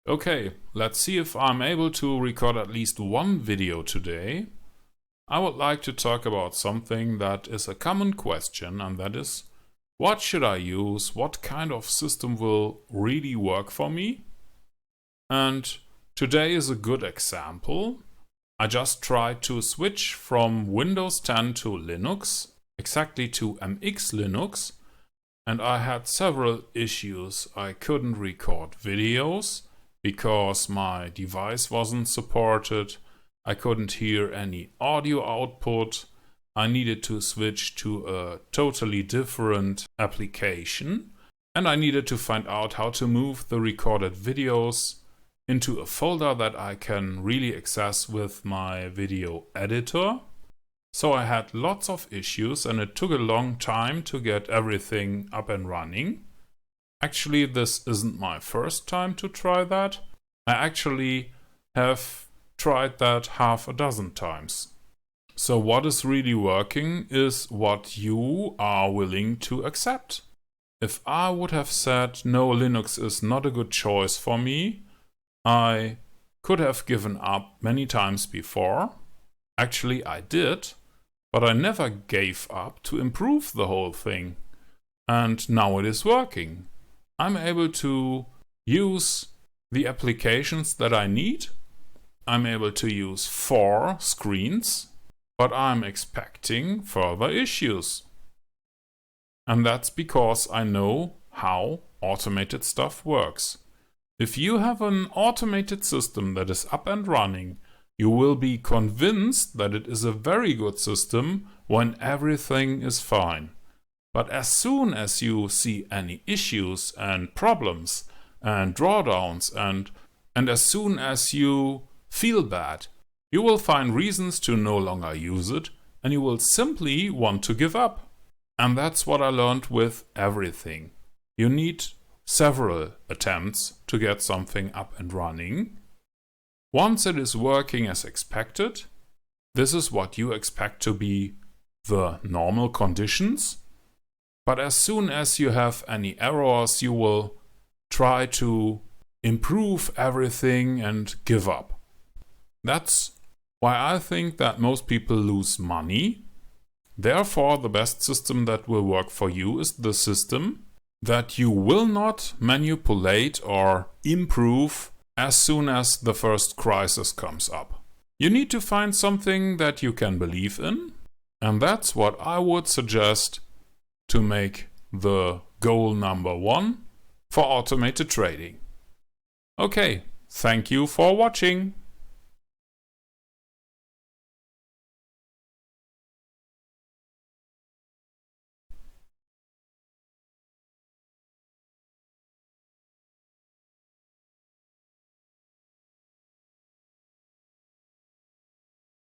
Okay, let's see if I'm able to record at least one video today. I would like to talk about something that is a common question, and that is, what should I use? What kind of system will really work for me? And today is a good example. I just tried to switch from Windows 10 to Linux, exactly to MX Linux, and I had several issues. I couldn't record videos because my device wasn't supported. I couldn't hear any audio output. I needed to switch to a totally different application, and I needed to find out how to move the recorded videos into a folder that I can really access with my video editor. So I had lots of issues, and it took a long time to get everything up and running. Actually, this isn't my first time to try that. I actually have tried that half a dozen times. So what is really working is what you are willing to accept. If I would have said, no, Linux is not a good choice for me, I could have given up many times before. Actually, I did, but I never gave up to improve the whole thing. And now it is working. I'm able to use the applications that I need. I'm able to use 4 screens, but I'm expecting further issues. And that's because I know how automated stuff works. If you have an automated system that is up and running, you will be convinced that it is a very good system when everything is fine. But as soon as you see any issues and problems and drawdowns and as soon as you feel bad, you will find reasons to no longer use it, and you will simply want to give up. And that's what I learned with everything. You need several attempts to get something up and running. Once it is working as expected, this is what you expect to be the normal conditions. But as soon as you have any errors, you will try to improve everything and give up. That's why I think that most people lose money. Therefore, the best system that will work for you is the system that you will not manipulate or improve as soon as the first crisis comes up. You need to find something that you can believe in, and that's what I would suggest to make the goal number 1 for automated trading. Okay, thank you for watching.